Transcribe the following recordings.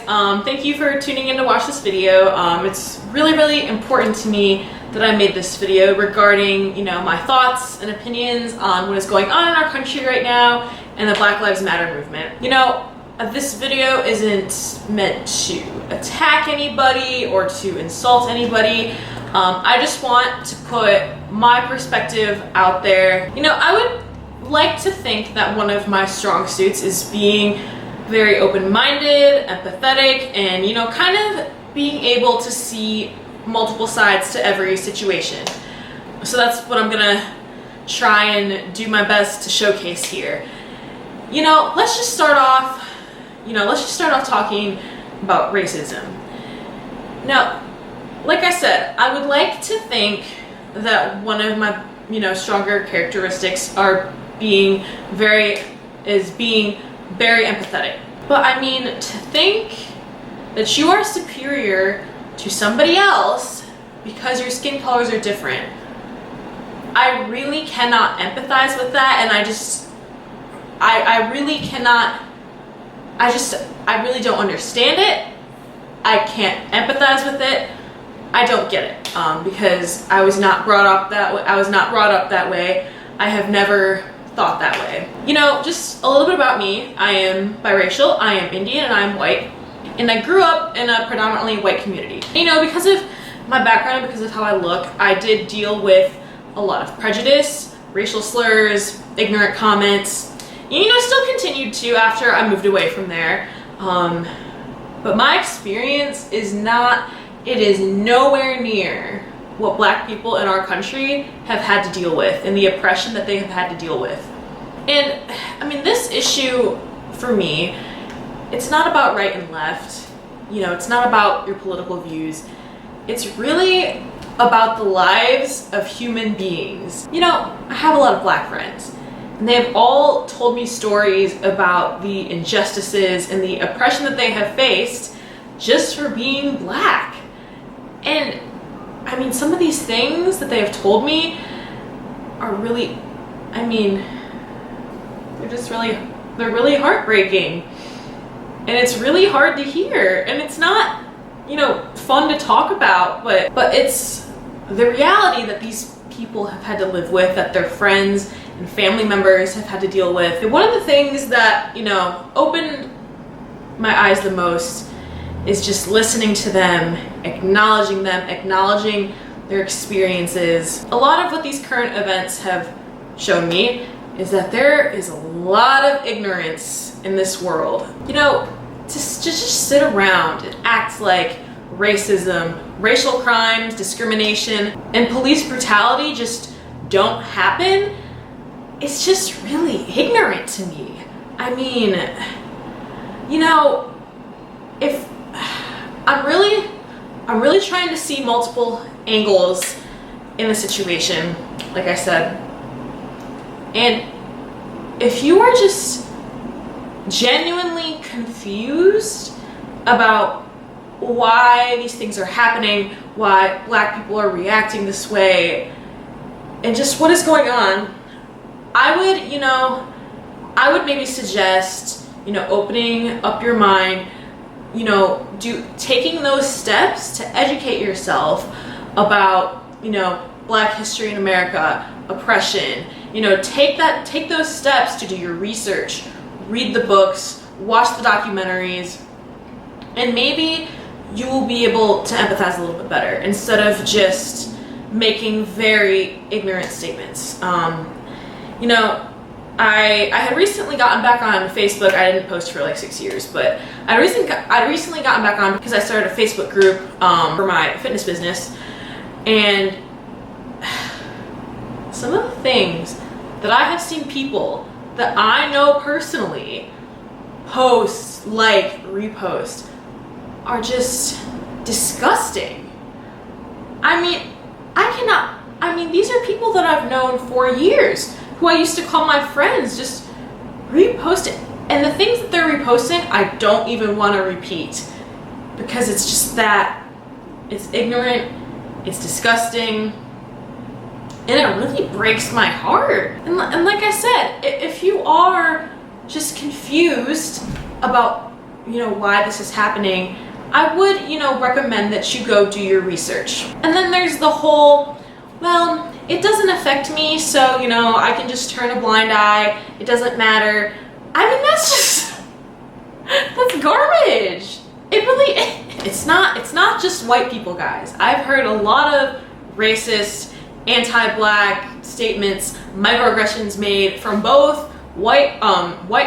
guys, thank you for tuning in to watch this video. It's really important to me that I made this video regarding, my thoughts and opinions on what is going on in our country right now and the Black Lives Matter movement. This video isn't meant to attack anybody or to insult anybody. I just want to put my perspective out there. I would like to think that one of my strong suits is being very open-minded, empathetic, and kind of being able to see multiple sides to every situation. So that's what I'm gonna try and do my best to showcase here. Let's just start off talking about racism. Now, like I said, I would like to think that one of my stronger characteristics are being very empathetic. But to think that you are superior to somebody else because your skin colors are different, I really cannot empathize with that, and I really don't understand it. I can't empathize with it. I don't get it, because I was not brought up that way. I have never thought that way. Just a little bit about me. I am biracial, I am Indian, and I am white. And I grew up in a predominantly white community. Because of my background, because of how I look, I did deal with a lot of prejudice, racial slurs, ignorant comments. Still continued to after I moved away from there. But my experience is nowhere near what Black people in our country have had to deal with and the oppression that they have had to deal with. And this issue for me, it's not about right and left. It's not about your political views. It's really about the lives of human beings. I have a lot of Black friends, and they've all told me stories about the injustices and the oppression that they have faced just for being Black. And some of these things that they have told me are really, they're really heartbreaking. And it's really hard to hear. And it's not, fun to talk about, but it's the reality that these people have had to live with, that their friends and family members have had to deal with. And one of the things that, opened my eyes the most is just listening to them, acknowledging their experiences. A lot of what these current events have shown me is that there is a lot of ignorance in this world. To just sit around and act like racism, racial crimes, discrimination, and police brutality just don't happen, it's just really ignorant to me. If I'm really trying to see multiple angles in the situation, like I said. And if you are just genuinely confused about why these things are happening, why Black people are reacting this way, and just what is going on, I would maybe suggest, opening up your mind, taking those steps to educate yourself about, Black history in America, oppression. Take those steps to do your research, read the books, watch the documentaries, and maybe you will be able to empathize a little bit better instead of just making very ignorant statements. I had recently gotten back on Facebook. I didn't post for like 6 years, but I recently gotten back on because I started a Facebook group for my fitness business, and some of the things that I have seen people that I know personally post, repost, are just disgusting. These are people that I've known for years, who I used to call my friends, just repost it. And the things that they're reposting, I don't even want to repeat, because it's just that, it's ignorant, it's disgusting, and it really breaks my heart. And like I said, if you are just confused about why this is happening, I would, recommend that you go do your research. And then there's the whole, well, it doesn't affect me, so, I can just turn a blind eye. It doesn't matter. I mean, that's garbage. It really, it's not just white people, guys. I've heard a lot of racist, anti-black statements, microaggressions made from both white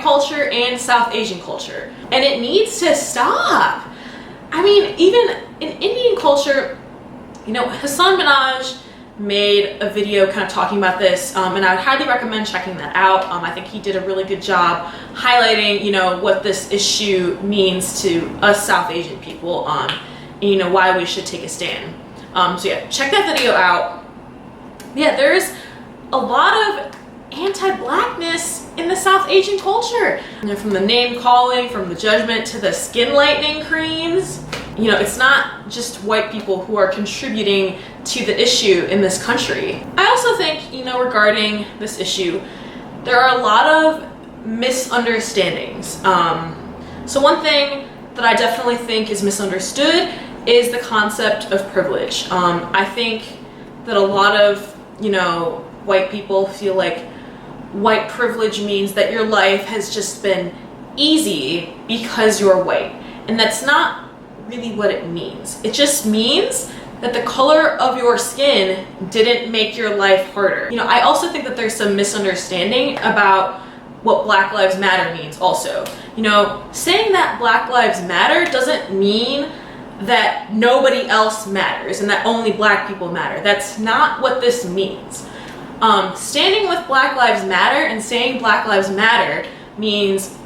culture and South Asian culture. And it needs to stop. I mean, even in Indian culture, Hassan Minhaj made a video kind of talking about this, and I would highly recommend checking that out. I think he did a really good job highlighting, what this issue means to us South Asian people, and why we should take a stand. So yeah, check that video out. Yeah, there's a lot of anti-blackness in the South Asian culture. From the name calling, from the judgment to the skin lightening creams. It's not just white people who are contributing to the issue in this country. I also think, regarding this issue, there are a lot of misunderstandings. So one thing that I definitely think is misunderstood is the concept of privilege. I think that a lot of, white people feel like white privilege means that your life has just been easy because you're white. And that's not really what it means. It just means that the color of your skin didn't make your life harder. I also think that there's some misunderstanding about what Black Lives Matter means also. Saying that Black Lives Matter doesn't mean that nobody else matters and that only Black people matter. That's not what this means. Standing with Black Lives Matter and saying Black Lives Matter means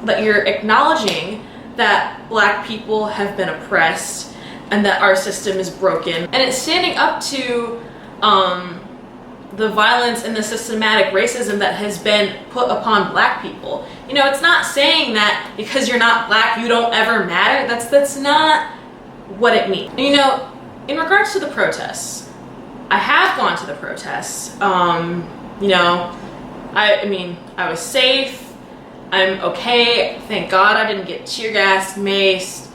that you're acknowledging that Black people have been oppressed and that our system is broken. And it's standing up to the violence and the systematic racism that has been put upon Black people. It's not saying that because you're not Black, you don't ever matter. That's not what it means. In regards to the protests, I have gone to the protests. I was safe. I'm okay. Thank God I didn't get tear gassed, maced,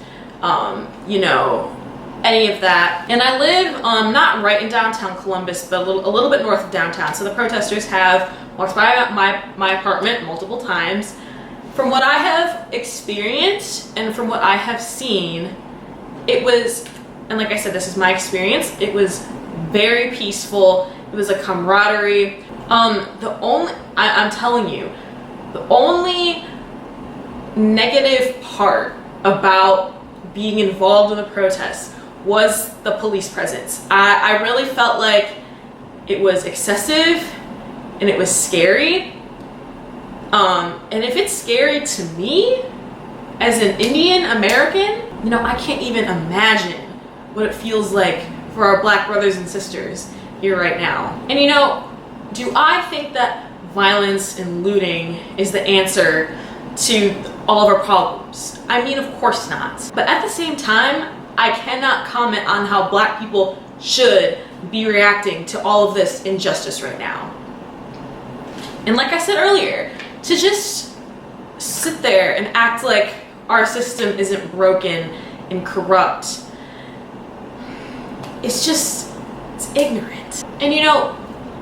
any of that. And I live not right in downtown Columbus, but a little bit north of downtown. So the protesters have walked by my apartment multiple times. From what I have experienced and from what I have seen, it was, and like I said, this is my experience, it was very peaceful. It was a camaraderie. I'm telling you, the only negative part about being involved in the protests was the police presence. I really felt like it was excessive and it was scary. And if it's scary to me as an Indian American, I can't even imagine what it feels like for our Black brothers and sisters here right now. And do I think that violence and looting is the answer to all of our problems? I mean, of course not. But at the same time, I cannot comment on how Black people should be reacting to all of this injustice right now. And like I said earlier, to just sit there and act like our system isn't broken and corrupt, it's ignorant. And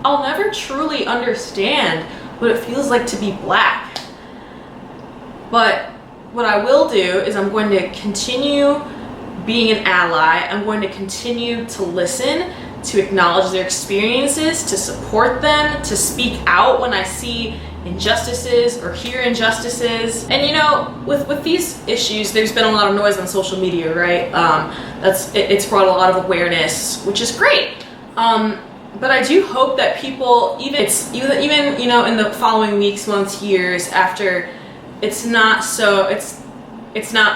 I'll never truly understand what it feels like to be Black. But what I will do is I'm going to continue being an ally. I'm going to continue to listen, to acknowledge their experiences, to support them, to speak out when I see injustices or hear injustices. And with these issues, there's been a lot of noise on social media, right? It's brought a lot of awareness, which is great. But I do hope that people, even in the following weeks, months, years after, it's not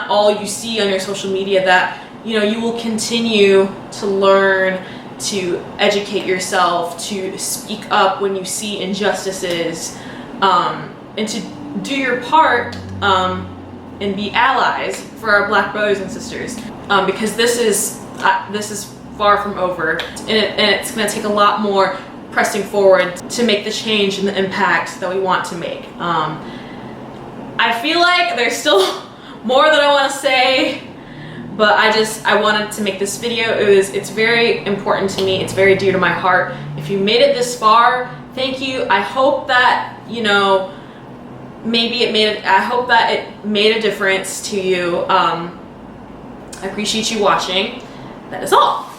all you see on your social media, that you will continue to learn, to educate yourself, to speak up when you see injustices, and to do your part and be allies for our Black brothers and sisters, because this is far from over, and it's going to take a lot more pressing forward to make the change and the impact that we want to make. I feel like there's still more that I want to say, but I wanted to make this video. It's very important to me. It's very dear to my heart. If you made it this far, thank you. I hope that, you know, I hope that it made a difference to you. I appreciate you watching. That is all.